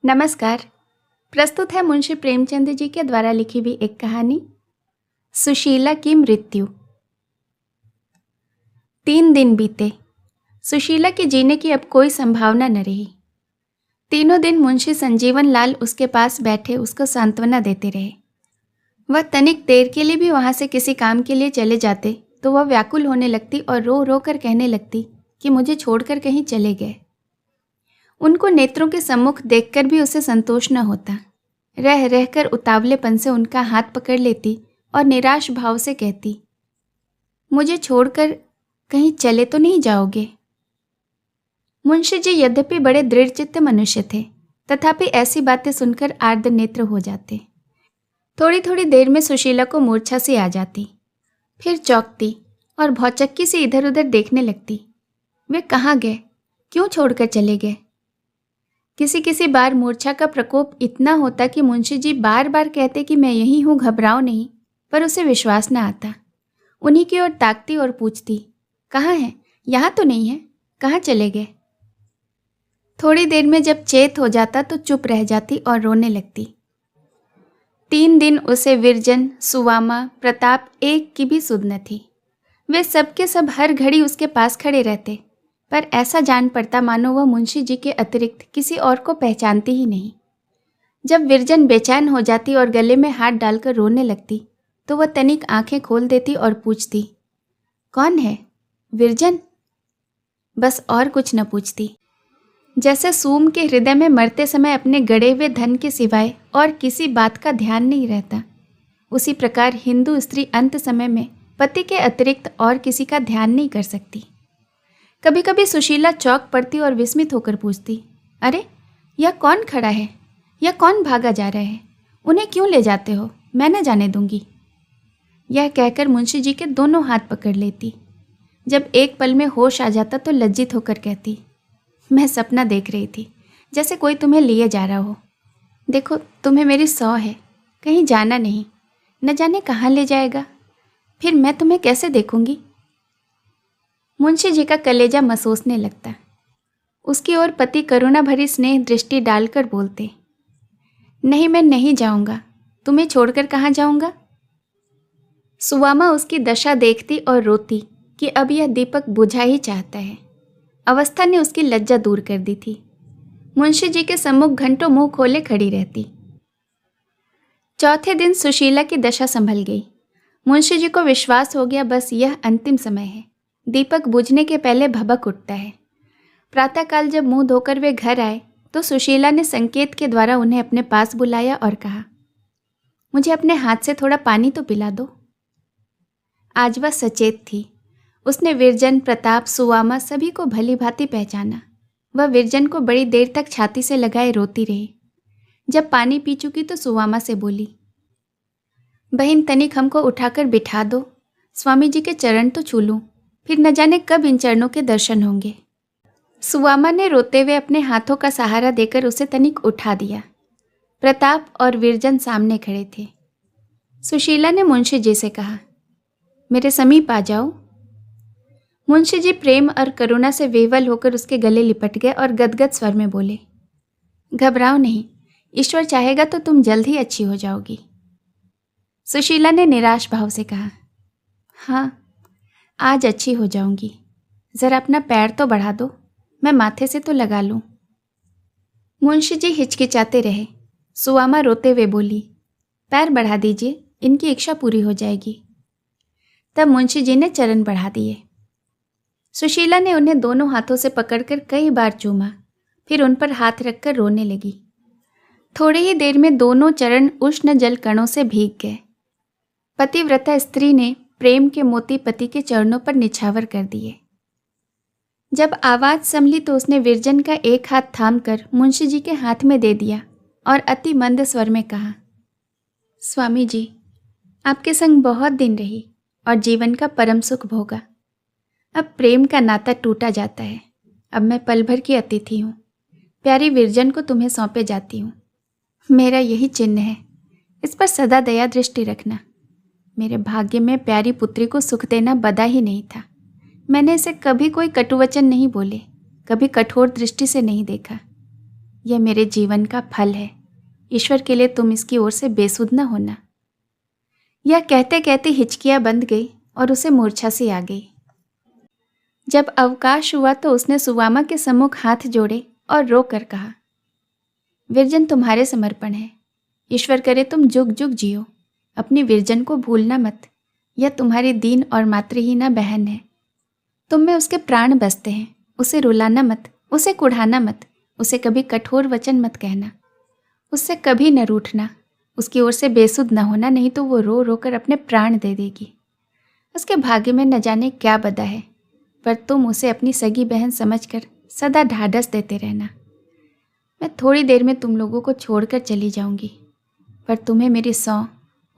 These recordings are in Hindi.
नमस्कार। प्रस्तुत है मुंशी प्रेमचंद जी के द्वारा लिखी हुई एक कहानी, सुशीला की मृत्यु। 3 दिन बीते। सुशीला के जीने की अब कोई संभावना न रही। तीनों दिन मुंशी संजीवन लाल उसके पास बैठे उसको सांत्वना देते रहे। वह तनिक देर के लिए भी वहाँ से किसी काम के लिए चले जाते तो वह व्याकुल होने लगती और रो रो कर कहने लगती कि मुझे छोड़कर कहीं चले गए। उनको नेत्रों के सम्मुख देखकर भी उसे संतोष न होता। रह रहकर उतावलेपन से उनका हाथ पकड़ लेती और निराश भाव से कहती, मुझे छोड़कर कहीं चले तो नहीं जाओगे? मुंशी जी यद्यपि बड़े दृढ़चित्त मनुष्य थे, तथापि ऐसी बातें सुनकर आर्द्र नेत्र हो जाते। थोड़ी थोड़ी देर में सुशीला को मूर्छा सी आ जाती, फिर चौंकती और भौचक्की से इधर उधर देखने लगती। वे कहाँ गए? क्यों छोड़कर चले गए? किसी किसी बार मूर्छा का प्रकोप इतना होता कि मुंशी जी बार बार कहते कि मैं यहीं हूँ, घबराओ नहीं, पर उसे विश्वास न आता। उन्हीं की ओर ताकती और पूछती, कहाँ है? यहाँ तो नहीं है, कहाँ चले गए? थोड़ी देर में जब चेत हो जाता तो चुप रह जाती और रोने लगती। 3 दिन उसे विरजन, सुवामा, प्रताप एक की भी सुध न थी। वे सबके सब हर घड़ी उसके पास खड़े रहते, पर ऐसा जान पड़ता मानो वह मुंशी जी के अतिरिक्त किसी और को पहचानती ही नहीं। जब विरजन बेचैन हो जाती और गले में हाथ डालकर रोने लगती तो वह तनिक आंखें खोल देती और पूछती, कौन है? विरजन? बस और कुछ न पूछती। जैसे सूम के हृदय में मरते समय अपने गड़े हुए धन के सिवाय और किसी बात का ध्यान नहीं रहता, उसी प्रकार हिंदू स्त्री अंत समय में पति के अतिरिक्त और किसी का ध्यान नहीं कर सकती। कभी कभी सुशीला चौंक पड़ती और विस्मित होकर पूछती, अरे यह कौन खड़ा है? यह कौन भागा जा रहा है? उन्हें क्यों ले जाते हो? मैं न जाने दूंगी। यह कहकर मुंशी जी के दोनों हाथ पकड़ लेती। जब एक पल में होश आ जाता तो लज्जित होकर कहती, मैं सपना देख रही थी, जैसे कोई तुम्हें लिए जा रहा हो। देखो, तुम्हें मेरी सौ है, कहीं जाना नहीं, न जाने कहाँ ले जाएगा, फिर मैं तुम्हें कैसे देखूंगी? मुंशी जी का कलेजा महसूसने लगता। उसकी ओर पति करुणा भरी स्नेह दृष्टि डालकर बोलते, नहीं, मैं नहीं जाऊंगा, तुम्हें छोड़कर कहाँ जाऊंगा? सुवामा उसकी दशा देखती और रोती कि अब यह दीपक बुझा ही चाहता है। अवस्था ने उसकी लज्जा दूर कर दी थी। मुंशी जी के सम्मुख घंटों मुंह खोले खड़ी रहती। चौथे दिन सुशीला की दशा संभल गई। मुंशी जी को विश्वास हो गया, बस यह अंतिम समय है। दीपक बुझने के पहले भभक उठता है। प्रातःकाल जब मुंह धोकर वे घर आए तो सुशीला ने संकेत के द्वारा उन्हें अपने पास बुलाया और कहा, मुझे अपने हाथ से थोड़ा पानी तो पिला दो। आज वह सचेत थी। उसने विरजन, प्रताप, सुवामा सभी को भली भांति पहचाना। वह विरजन को बड़ी देर तक छाती से लगाए रोती रही। जब पानी पी चुकी तो सुवामा से बोली, बहन तनिक हमको उठाकर बिठा दो, स्वामी जी के चरण तो छू लूं, फिर न जाने कब इन चरणों के दर्शन होंगे। सुवामा ने रोते हुए अपने हाथों का सहारा देकर उसे तनिक उठा दिया। प्रताप और विरजन सामने खड़े थे। सुशीला ने मुंशी जी से कहा, मेरे समीप आ जाओ। मुंशी जी प्रेम और करुणा से विह्वल होकर उसके गले लिपट गए और गदगद स्वर में बोले, घबराओ नहीं, ईश्वर चाहेगा तो तुम जल्द ही अच्छी हो जाओगी। सुशीला ने निराश भाव से कहा, हाँ, आज अच्छी हो जाऊंगी, जरा अपना पैर तो बढ़ा दो, मैं माथे से तो लगा लूं। मुंशी जी हिचकिचाते रहे। सुवामा रोते हुए बोली, पैर बढ़ा दीजिए, इनकी इच्छा पूरी हो जाएगी। तब मुंशी जी ने चरण बढ़ा दिए। सुशीला ने उन्हें दोनों हाथों से पकड़कर कई बार चूमा, फिर उन पर हाथ रखकर रोने लगी। थोड़ी ही देर में दोनों चरण उष्ण जल कणों से भीग गए। पतिव्रता स्त्री ने प्रेम के मोती पति के चरणों पर निछावर कर दिए। जब आवाज संभली तो उसने विरजन का एक हाथ थामकर मुंशी जी के हाथ में दे दिया और अति मंद स्वर में कहा, स्वामी जी, आपके संग बहुत दिन रही और जीवन का परम सुख भोगा। अब प्रेम का नाता टूटा जाता है। अब मैं पल भर की अतिथि हूँ। प्यारी विरजन को तुम्हें सौंपे जाती हूँ। मेरा यही चिन्ह है, इस पर सदा दया दृष्टि रखना। मेरे भाग्य में प्यारी पुत्री को सुख देना बदा ही नहीं था। मैंने इसे कभी कोई कटुवचन नहीं बोले, कभी कठोर दृष्टि से नहीं देखा। यह मेरे जीवन का फल है। ईश्वर के लिए तुम इसकी ओर से बेसुध न होना। यह कहते कहते हिचकियां बंध गई और उसे मूर्छा सी आ गई। जब अवकाश हुआ तो उसने सुवामा के सम्मुख हाथ जोड़े और रो कर कहा, विरजन तुम्हारे समर्पण है। ईश्वर करे तुम जुग जुग जियो। अपनी विरजन को भूलना मत। यह तुम्हारी दीन और मातृहीना बहन है। तुम में उसके प्राण बसते हैं। उसे रुलाना मत, उसे कुढ़ाना मत, उसे कभी कठोर वचन मत कहना, उससे कभी न रूठना। उसकी ओर से बेसुध न होना, नहीं तो वो रो रो कर अपने प्राण दे देगी। उसके भाग्य में न जाने क्या बदा है, पर तुम उसे अपनी सगी बहन समझकर सदा ढाढ़स देते रहना। मैं थोड़ी देर में तुम लोगों को छोड़कर चली जाऊंगी, पर तुम्हें मेरी सौं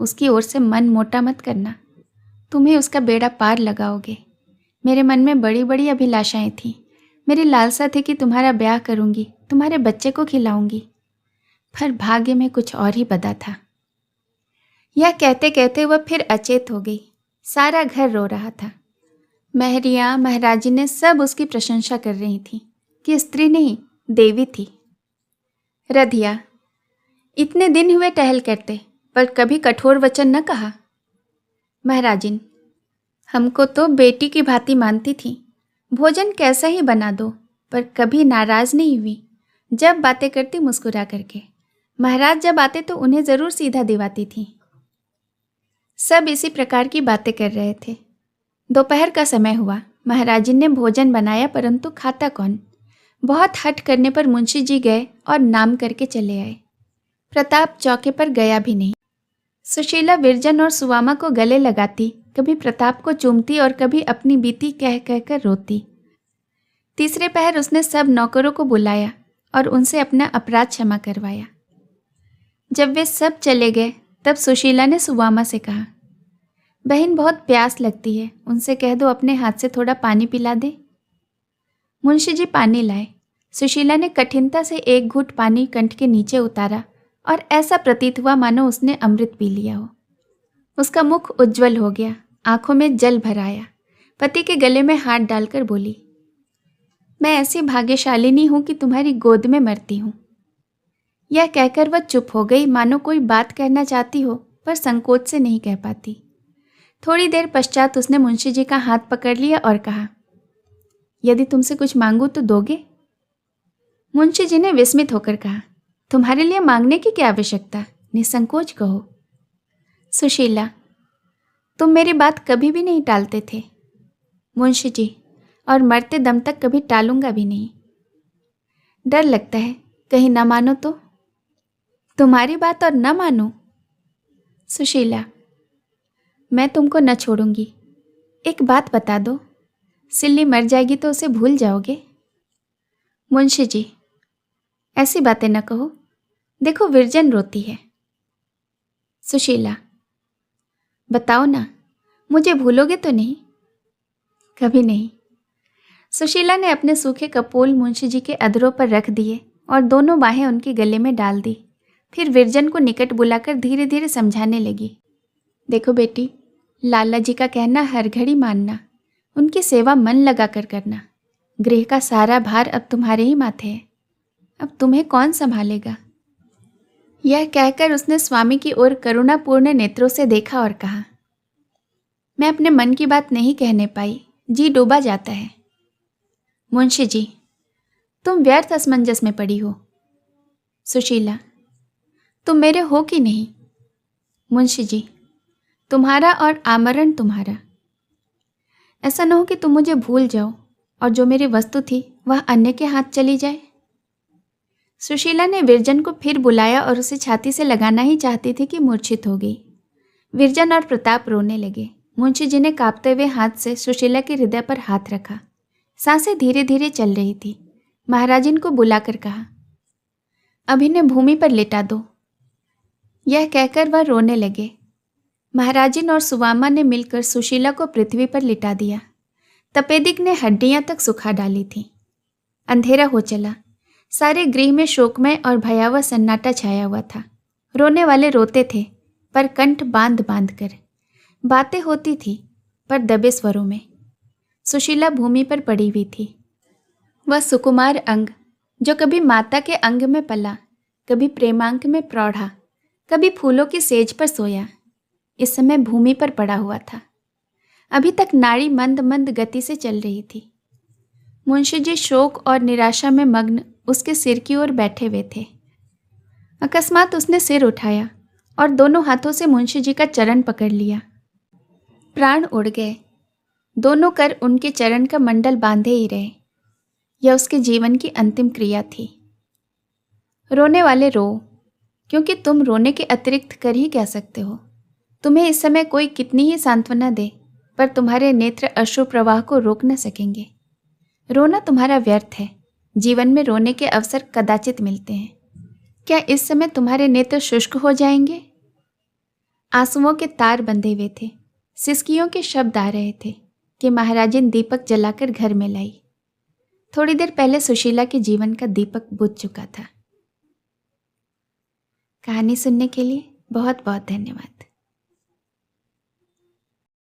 उसकी ओर से मन मोटा मत करना। तुम्हें उसका बेड़ा पार लगाओगे। मेरे मन में बड़ी बड़ी अभिलाषाएं थीं। मेरी लालसा थी कि तुम्हारा ब्याह करूंगी, तुम्हारे बच्चे को खिलाऊंगी, पर भाग्य में कुछ और ही बदा था। यह कहते कहते वह फिर अचेत हो गई। सारा घर रो रहा था। महरियाँ महाराजिनें सब उसकी प्रशंसा कर रही थीं कि स्त्री नहीं देवी थी। रधिया, इतने दिन हुए टहल करते, पर कभी कठोर वचन न कहा। महाराजिन, हमको तो बेटी की भांति मानती थी। भोजन कैसा ही बना दो, पर कभी नाराज नहीं हुई। जब बातें करती मुस्कुरा करके। महाराज जब आते तो उन्हें जरूर सीधा दिवाती थी। सब इसी प्रकार की बातें कर रहे थे। दोपहर का समय हुआ। महाराजिन ने भोजन बनाया, परंतु खाता कौन। बहुत हट करने पर मुंशी जी गए और नाम करके चले आए। प्रताप चौके पर गया भी नहीं। सुशीला विरजन और सुवामा को गले लगाती, कभी प्रताप को चूमती और कभी अपनी बीती कह कहकर रोती। तीसरे पहर उसने सब नौकरों को बुलाया और उनसे अपना अपराध क्षमा करवाया। जब वे सब चले गए तब सुशीला ने सुवामा से कहा, बहन बहुत प्यास लगती है, उनसे कह दो अपने हाथ से थोड़ा पानी पिला दे। मुंशी जी पानी लाए। सुशीला ने कठिनता से एक घूंट पानी कंठ के नीचे उतारा और ऐसा प्रतीत हुआ मानो उसने अमृत पी लिया हो। उसका मुख उज्जवल हो गया, आंखों में जल भर आया। पति के गले में हाथ डालकर बोली, मैं ऐसी भाग्यशालिनी हूं कि तुम्हारी गोद में मरती हूं। यह कहकर वह चुप हो गई, मानो कोई बात कहना चाहती हो पर संकोच से नहीं कह पाती। थोड़ी देर पश्चात उसने मुंशी जी का हाथ पकड़ लिया और कहा, यदि तुमसे कुछ मांगू तो दोगे? मुंशी जी ने विस्मित होकर कहा, तुम्हारे लिए मांगने की क्या आवश्यकता, निसंकोच कहो। सुशीला, तुम मेरी बात कभी भी नहीं टालते थे। मुंशी जी, और मरते दम तक कभी टालूंगा भी नहीं। डर लगता है कहीं ना मानो तो। तुम्हारी बात और न मानो? सुशीला, मैं तुमको न छोड़ूंगी। एक बात बता दो, सिल्ली मर जाएगी तो उसे भूल जाओगे? मुंशी जी, ऐसी बातें न कहो। देखो विरजन रोती है। सुशीला, बताओ ना, मुझे भूलोगे तो नहीं? कभी नहीं। सुशीला ने अपने सूखे कपोल मुंशी जी के अधरों पर रख दिए और दोनों बाहें उनके गले में डाल दी। फिर विरजन को निकट बुलाकर धीरे धीरे समझाने लगी, देखो बेटी, लाला जी का कहना हर घड़ी मानना, उनकी सेवा मन लगा कर करना। गृह का सारा भार अब तुम्हारे ही माथे है। अब तुम्हें कौन संभालेगा? यह कहकर उसने स्वामी की ओर करुणापूर्ण नेत्रों से देखा और कहा, मैं अपने मन की बात नहीं कहने पाई, जी डूबा जाता है। मुंशी जी, तुम व्यर्थ असमंजस में पड़ी हो। सुशीला, तुम मेरे हो कि नहीं? मुंशी जी, तुम्हारा और आमरण तुम्हारा। ऐसा न हो कि तुम मुझे भूल जाओ और जो मेरी वस्तु थी वह अन्य के हाथ चली जाए। सुशीला ने विरजन को फिर बुलाया और उसे छाती से लगाना ही चाहती थी कि मूर्छित हो गई। विरजन और प्रताप रोने लगे। मुंशी जी ने कांपते हुए हाथ से सुशीला के हृदय पर हाथ रखा। सांसें धीरे धीरे चल रही थी। महाराजिन को बुलाकर कहा, अब इन्हें भूमि पर लेटा दो। यह कहकर वह रोने लगे। महाराजिन और सुवामा ने मिलकर सुशीला को पृथ्वी पर लिटा दिया। तपेदिक ने हड्डियां तक सुखा डाली थीं। अंधेरा हो चला। सारे गृह में शोकमय और भयावह सन्नाटा छाया हुआ था। रोने वाले रोते थे, पर कंठ बांध बांध कर। बातें होती थी, पर दबे स्वरों में। सुशीला भूमि पर पड़ी हुई थी। वह सुकुमार अंग, जो कभी माता के अंग में पला, कभी प्रेमांक में प्रौढ़ा, कभी फूलों की सेज पर सोया, इस समय भूमि पर पड़ा हुआ था। अभी तक नाड़ी मंद मंद गति से चल रही थी। मुंशी जी शोक और निराशा में मग्न उसके सिर की ओर बैठे हुए थे। अकस्मात उसने सिर उठाया और दोनों हाथों से मुंशी जी का चरण पकड़ लिया। प्राण उड़ गए। दोनों कर उनके चरण का मंडल बांधे ही रहे। यह उसके जीवन की अंतिम क्रिया थी। रोने वाले रो, क्योंकि तुम रोने के अतिरिक्त कर ही क्या सकते हो। तुम्हें इस समय कोई कितनी ही सांत्वना दे, पर तुम्हारे नेत्र अश्रु प्रवाह को रोक न सकेंगे। रोना तुम्हारा व्यर्थ है। जीवन में रोने के अवसर कदाचित मिलते हैं। क्या इस समय तुम्हारे नेत्र शुष्क हो जाएंगे? आंसुओं के तार बंधे हुए थे। सिसकियों के शब्द आ रहे थे कि महाराजिन दीपक जलाकर घर में लाई। थोड़ी देर पहले सुशीला के जीवन का दीपक बुझ चुका था। कहानी सुनने के लिए बहुत बहुत धन्यवाद।